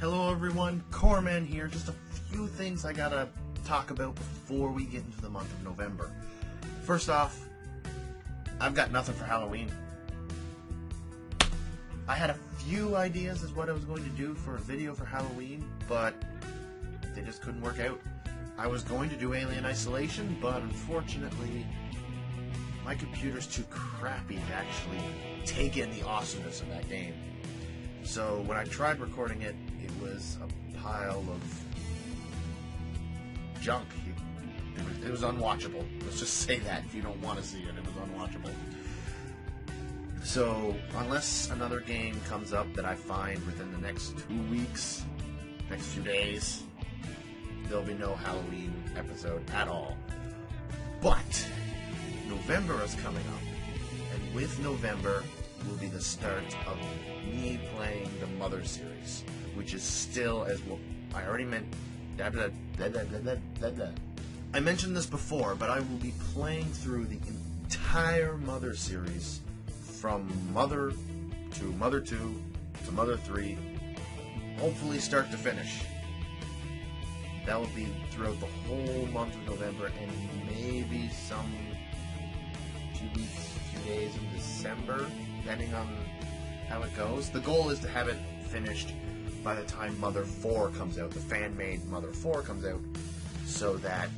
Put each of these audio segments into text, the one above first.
Hello everyone, Corman here. Just a few things I gotta talk about before we get into the month of November. First off, I've got nothing for Halloween. I had a few ideas as what I was going to do for a video for Halloween, but they just couldn't work out. I was going to do Alien Isolation, but unfortunately, my computer's too crappy to actually take in the awesomeness of that game. So when I tried recording it, it was a pile of junk. It was unwatchable. Let's just say that. If you don't want to see it, it was unwatchable. So unless another game comes up that I find within the next 2 weeks, next few days, there'll be no Halloween episode at all. But November is coming up, and with November will be the start of me playing the Mother series, which is still, as well, I already meant. I mentioned this before, but I will be playing through the entire Mother series from Mother to Mother 2 to Mother 3, hopefully start to finish. That will be throughout the whole month of November and maybe some few days in December, depending on how it goes. The goal is to have it finished by the time Mother 4 comes out, the fan-made Mother 4 comes out, so that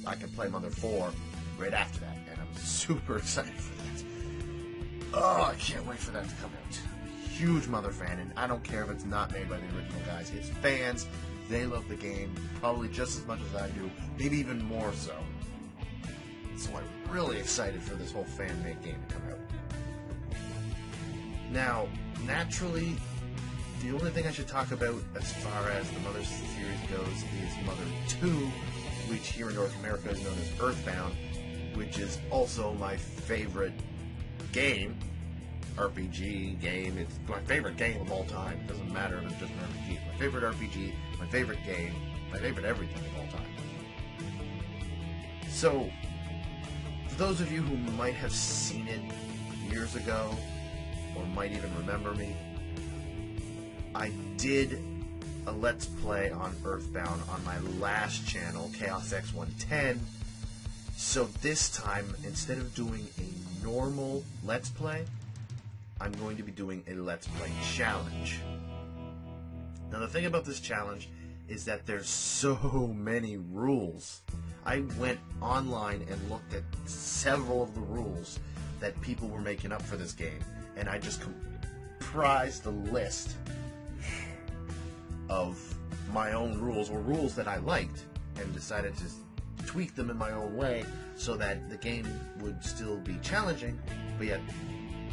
I can play Mother 4 right after that, and I'm super excited for that. Oh, I can't wait for that to come out. I'm a huge Mother fan, and I don't care if it's not made by the original guys. It's fans. They love the game probably just as much as I do, maybe even more so. So I'm really excited for this whole fan-made game to come out. Now, naturally, the only thing I should talk about as far as the Mother series goes is Mother 2, which here in North America is known as Earthbound, which is also my favorite game, RPG game. It's my favorite game of all time. It doesn't matter if it's just an RPG. It's my favorite RPG, my favorite game, my favorite everything of all time. So, for those of you who might have seen it years ago, or might even remember me, I did a Let's Play on Earthbound on my last channel, Chaos X110. So this time, instead of doing a normal Let's Play, I'm going to be doing a Let's Play challenge. Now the thing about this challenge is that there's so many rules. I went online and looked at several of the rules that people were making up for this game, and I just comprised the list of my own rules, or rules that I liked, and decided to tweak them in my own way so that the game would still be challenging, but yet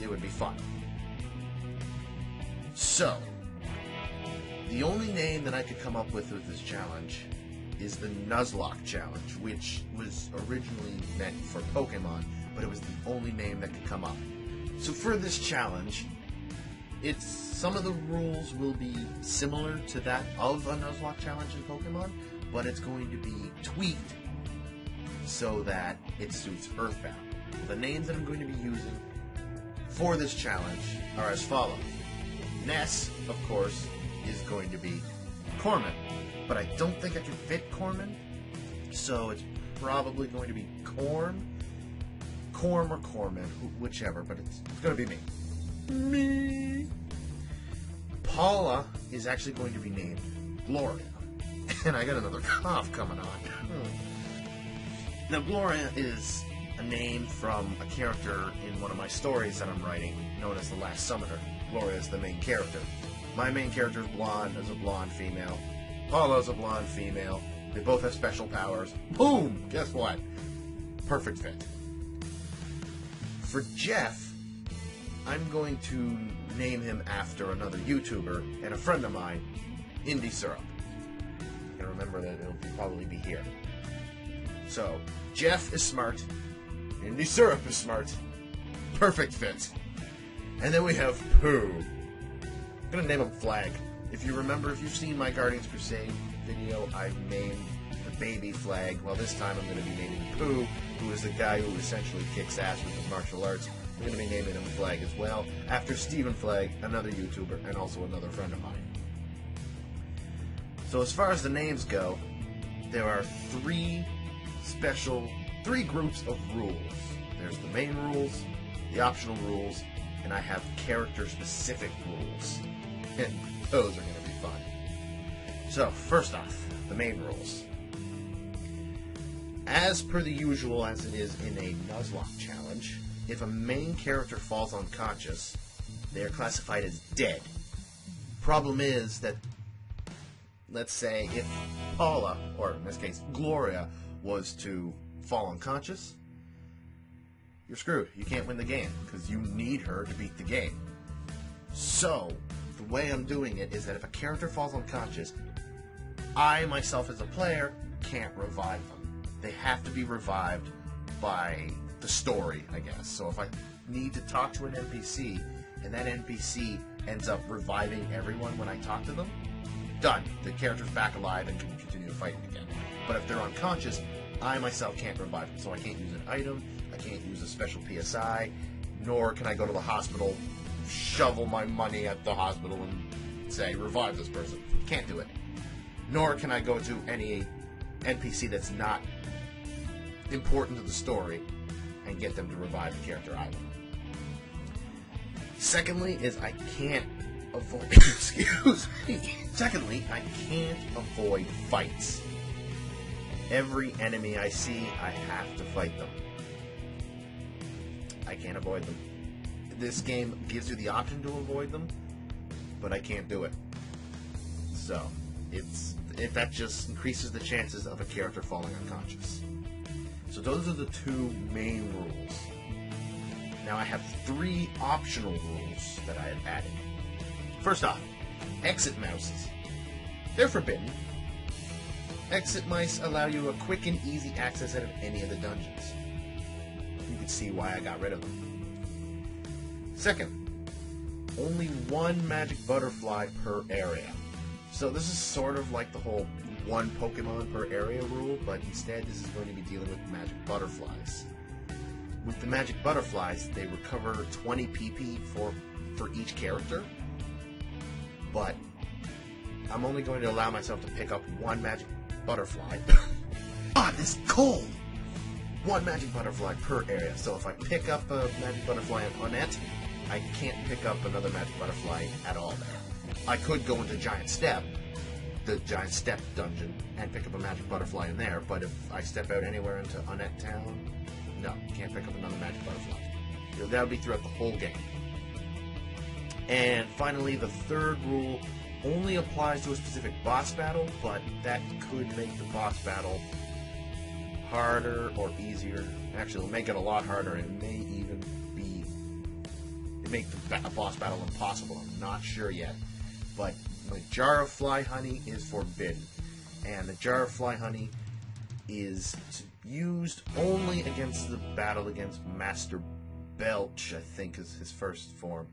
it would be fun. So, the only name that I could come up with this challenge is the Nuzlocke Challenge, which was originally meant for Pokemon, but it was the only name that could come up. So for this challenge, some of the rules will be similar to that of a Nuzlocke Challenge in Pokemon, but it's going to be tweaked so that it suits Earthbound. The names that I'm going to be using for this challenge are as follows. Ness, of course, is going to be Corman, but I don't think I can fit Corman, so it's probably going to be Corm or Corman, whichever, but it's going to be me. Paula is actually going to be named Gloria. And I got another cough coming on. Now, Gloria is a name from a character in one of my stories that I'm writing, known as The Last Summoner. Gloria is the main character. My main character is a blonde female. Paula is a blonde female. They both have special powers. Boom! Guess what? Perfect fit. For Jeff, I'm going to name him after another YouTuber and a friend of mine, Indie Syrup. And remember that it'll probably be here. So, Jeff is smart. Indie Syrup is smart. Perfect fit. And then we have Pooh. I'm going to name him Flag. If you remember, if you've seen my Guardians Crusade video, I've named the baby Flag. Well, this time I'm going to be naming Pooh, who is the guy who essentially kicks ass with his martial arts. I'm going to be naming him Flag as well, after Stephen Flag, another YouTuber, and also another friend of mine. So as far as the names go, there are three groups of rules. There's the main rules, the optional rules, and I have character-specific rules. And those are going to be fun. So, first off, the main rules. As per the usual as it is in a Nuzlocke challenge, if a main character falls unconscious, they are classified as dead. Problem is that, let's say, if Paula, or in this case, Gloria, was to fall unconscious, you're screwed. You can't win the game, because you need her to beat the game. So, the way I'm doing it is that if a character falls unconscious, I, myself as a player, can't revive them. They have to be revived by the story, I guess. So if I need to talk to an NPC, and that NPC ends up reviving everyone when I talk to them, done. The character's back alive and can continue fighting again. But if they're unconscious, I myself can't revive them. So I can't use an item, I can't use a special PSI, nor can I go to the hospital, shovel my money at the hospital and say, revive this person. Can't do it. Nor can I go to any NPC that's not important to the story and get them to revive the character either. Secondly is I can't avoid excuse me. Secondly, I can't avoid fights. Every enemy I see, I have to fight them. I can't avoid them. This game gives you the option to avoid them, but I can't do it. So, that just increases the chances of a character falling unconscious. So those are the two main rules. Now I have three optional rules that I have added. First off, exit mouses. They're forbidden. Exit mice allow you a quick and easy access out of any of the dungeons. You can see why I got rid of them. Second, only one magic butterfly per area. So this is sort of like the whole one Pokemon per area rule, but instead this is going to be dealing with magic butterflies. With the magic butterflies, they recover 20 PP for each character, but I'm only going to allow myself to pick up one magic butterfly. God, this is cold! One magic butterfly per area. So if I pick up a magic butterfly on Onett, I can't pick up another magic butterfly at all there. I could go into Giant Step, the Giant Step dungeon, and pick up a magic butterfly in there, but if I step out anywhere into Onett Town, no, can't pick up another magic butterfly. That would be throughout the whole game. And finally, the third rule only applies to a specific boss battle, but that could make the boss battle harder or easier. Actually, it'll make it a lot harder, and it may even make the boss battle impossible. I'm not sure yet. But the jar of fly honey is forbidden. And the jar of fly honey is used only against the battle against Master Belch, I think is his first form.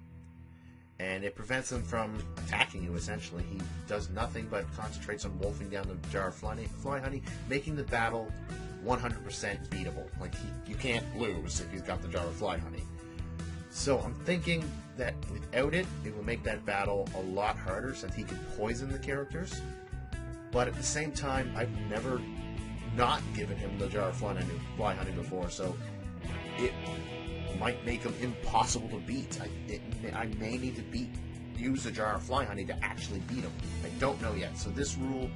And it prevents him from attacking you, essentially. He does nothing but concentrates on wolfing down the jar of fly honey, making the battle 100% beatable. Like, you can't lose if he's got the jar of fly honey. So I'm thinking that without it, it will make that battle a lot harder since he can poison the characters. But at the same time, I've never not given him the jar of fly honey before, so it might make him impossible to beat. I may need to use the jar of fly honey to actually beat him. I don't know yet. So this rule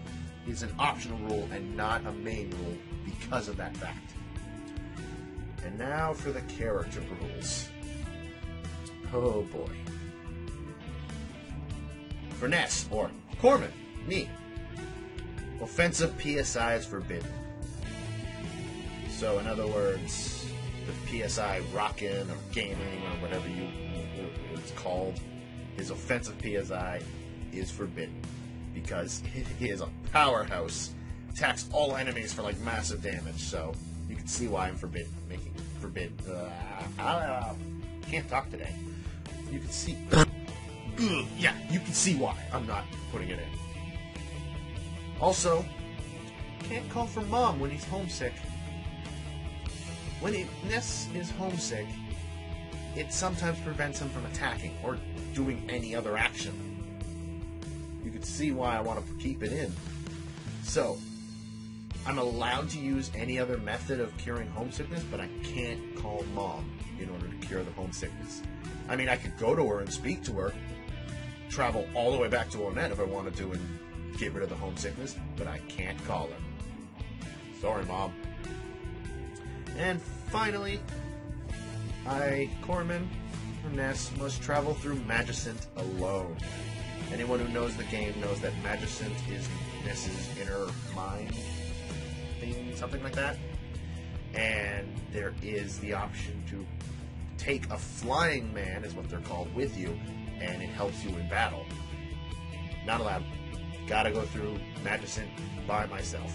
is an optional rule and not a main rule because of that fact. And now for the character rules. Oh boy. For Ness, or Corman, me, offensive PSI is forbidden. So in other words, the PSI rockin' or gaming or whatever it's called, his offensive PSI is forbidden because he is a powerhouse, attacks all enemies for like massive damage. So you can see why I'm forbidden. Can't talk today. You can see. Yeah, you can see why I'm not putting it in. Also, can't call for Mom when he's homesick. When Ness is homesick, it sometimes prevents him from attacking or doing any other action. you can see why I want to keep it in. So, I'm allowed to use any other method of curing homesickness, but I can't call Mom in order to cure the homesickness. I mean, I could go to her and speak to her, travel all the way back to Onett if I wanted to and get rid of the homesickness, but I can't call her. Sorry, Mom. And finally, Corman, or Ness, must travel through Magicant alone. Anyone who knows the game knows that Magicant is Ness's inner mind thing, something like that. And there is the option to take a flying man, is what they're called, with you, and it helps you in battle. Not allowed. Gotta go through Magicant by myself.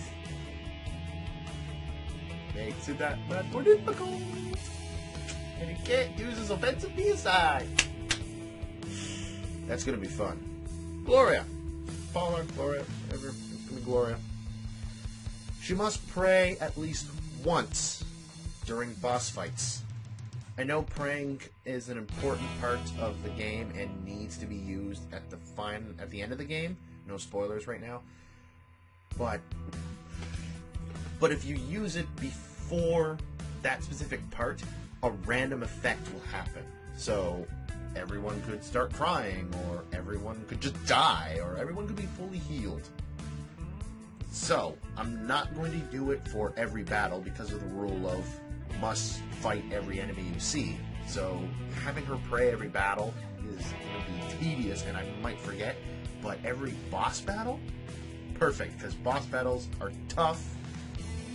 Makes it that much more difficult. And he can't use his offensive PSI. That's gonna be fun. Gloria. Paula, Gloria, whatever. It's gonna be Gloria. She must pray at least once during boss fights. I know praying is an important part of the game and needs to be used at the end of the game. No spoilers right now. But if you use it before that specific part, a random effect will happen. So everyone could start crying, or everyone could just die, or everyone could be fully healed. So I'm not going to do it for every battle because of the rule of must fight every enemy you see. So having her pray every battle is going to be tedious, and I might forget. But every boss battle, perfect, because boss battles are tough.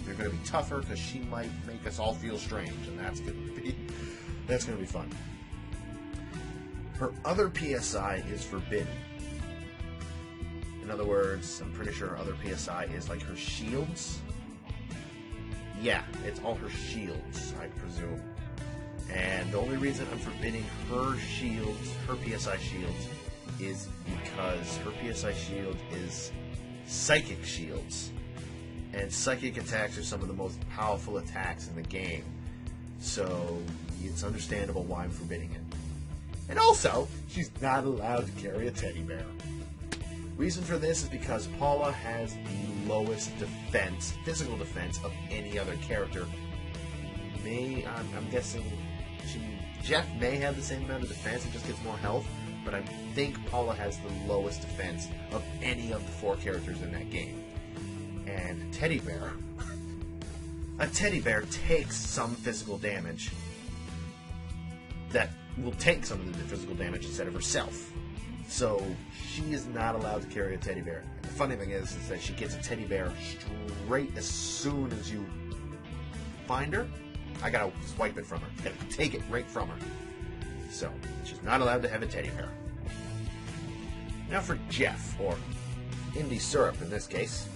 They're going to be tougher because she might make us all feel strange, and that's going to be fun. Her other PSI is forbidden. In other words, I'm pretty sure her other PSI is like her shields. Yeah, it's all her shields, I presume. And the only reason I'm forbidding her shields, her PSI shields, is because her PSI shield is psychic shields. And psychic attacks are some of the most powerful attacks in the game. So it's understandable why I'm forbidding it. And also, she's not allowed to carry a teddy bear. Reason for this is because Paula has the lowest defense, physical defense, of any other character. I'm guessing Jeff may have the same amount of defense, it just gets more health, but I think Paula has the lowest defense of any of the 4 characters in that game. And a teddy bear takes some physical damage that will take some of the physical damage instead of herself. So she is not allowed to carry a teddy bear. The funny thing is that she gets a teddy bear straight as soon as you find her. I gotta swipe it from her. Gotta take it right from her. So she's not allowed to have a teddy bear. Now for Jeff, or Indy Syrup in this case.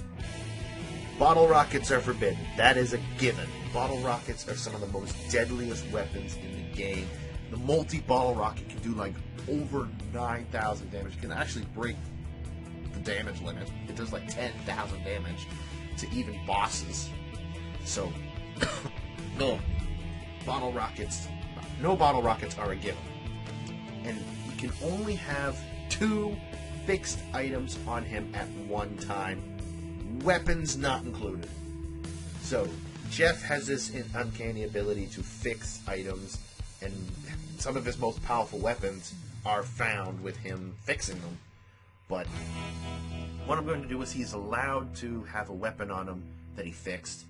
Bottle rockets are forbidden. That is a given. Bottle rockets are some of the most deadliest weapons in the game. The multi-bottle rocket can do like over 9,000 damage. It can actually break the damage limit. It does like 10,000 damage to even bosses. So, no bottle rockets are a given. And you can only have 2 fixed items on him at one time. Weapons not included. So, Jeff has this uncanny ability to fix items, and some of his most powerful weapons are found with him fixing them. But what I'm going to do is he's allowed to have a weapon on him that he fixed,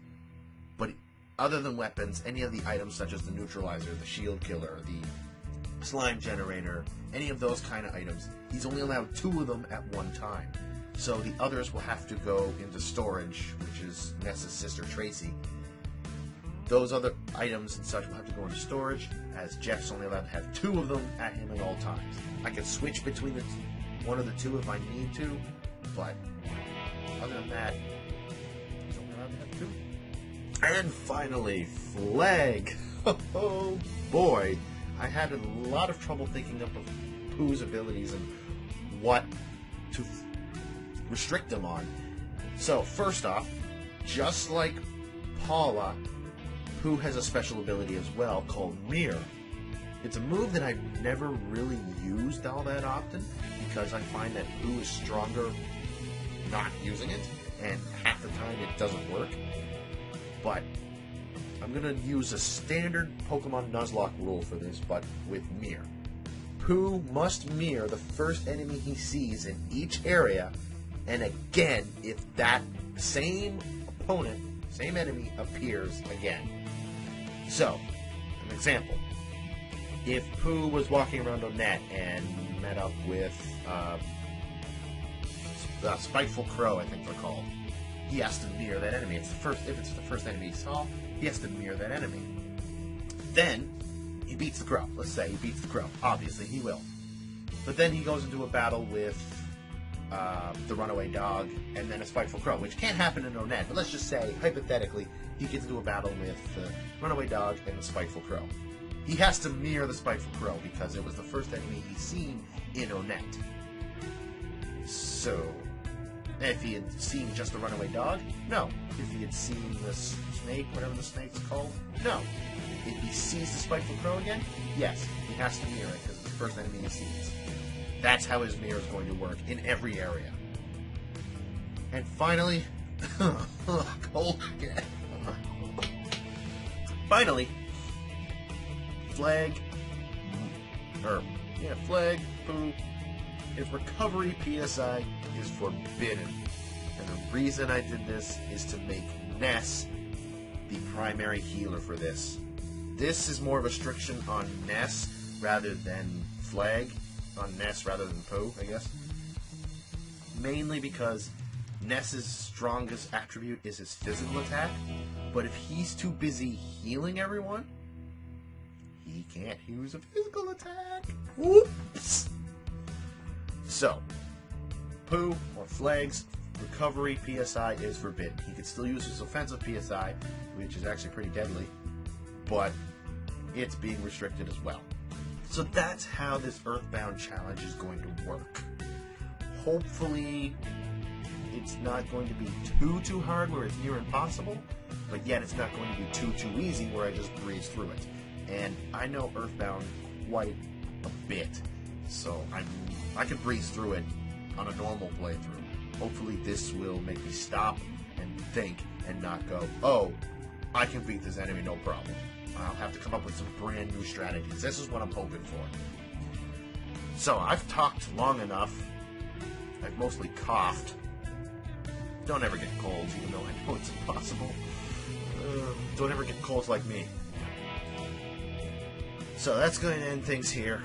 but other than weapons, any of the items such as the neutralizer, the shield killer, the slime generator, any of those kind of items, he's only allowed 2 of them at one time. So the others will have to go into storage, which is Ness's sister Tracy. Those other items and such will have to go into storage, as Jeff's only allowed to have 2 of them at him at all times. I can switch between one of the 2 if I need to, but other than that, he's only allowed to have 2. And finally, Flag. Oh boy, I had a lot of trouble thinking up of Pooh's abilities and what to restrict them on. So first off, just like Paula, Pooh has a special ability as well called Mirror. It's a move that I've never really used all that often because I find that Pooh is stronger not using it, and half the time it doesn't work. But I'm going to use a standard Pokemon Nuzlocke rule for this, but with Mirror. Pooh must mirror the first enemy he sees in each area, and again if that same opponent, same enemy appears again. So, an example. If Pooh was walking around Onett and met up with Spiteful Crow, I think they're called, he has to mirror that enemy. If it's the first enemy he saw, he has to mirror that enemy. Then, he beats the Crow. Let's say he beats the Crow. Obviously, he will. But then he goes into a battle with the Runaway Dog and then a Spiteful Crow, which can't happen in Onett. But let's just say, hypothetically, he gets into a battle with the Runaway Dog and the Spiteful Crow. He has to mirror the Spiteful Crow because it was the first enemy he's seen in Onett. So, if he had seen just the Runaway Dog, no. If he had seen the snake, whatever the snake's called, no. If he sees the Spiteful Crow again, yes, he has to mirror it because it's the first enemy he sees. That's how his mirror is going to work in every area. And finally, cold again. Finally, Flag Pooh, his recovery PSI is forbidden. And the reason I did this is to make Ness the primary healer for this. This is more of a restriction on Ness rather than Flag. On Ness rather than Pooh, I guess. Mainly because Ness's strongest attribute is his physical attack. But if he's too busy healing everyone, he can't use a physical attack. Whoops! So, Pooh or Flag's recovery PSI is forbidden. He can still use his offensive PSI, which is actually pretty deadly, but it's being restricted as well. So that's how this Earthbound challenge is going to work. Hopefully, it's not going to be too hard where it's near impossible, but yet it's not going to be too easy where I just breeze through it. And I know Earthbound quite a bit, so I can breeze through it on a normal playthrough. Hopefully this will make me stop and think and not go, oh, I can beat this enemy no problem. I'll have to come up with some brand new strategies. This is what I'm hoping for. So, I've talked long enough. I've mostly coughed. Don't ever get colds, even though I know it's impossible. Don't ever get colds like me. So, that's going to end things here.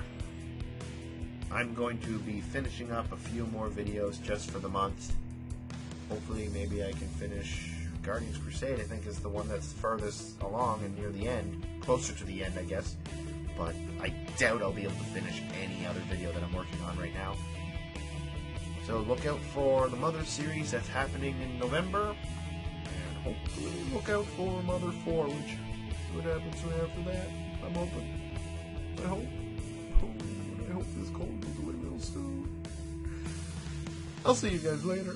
I'm going to be finishing up a few more videos just for the month. Hopefully, maybe I can finish Guardians Crusade, I think, is the one that's furthest along and near the end. Closer to the end, I guess. But I doubt I'll be able to finish any other video that I'm working on right now. So look out for the Mother series that's happening in November. And hopefully look out for Mother 4, which what happens after that. I'm hoping. I hope this cold goes away real soon. I'll see you guys later.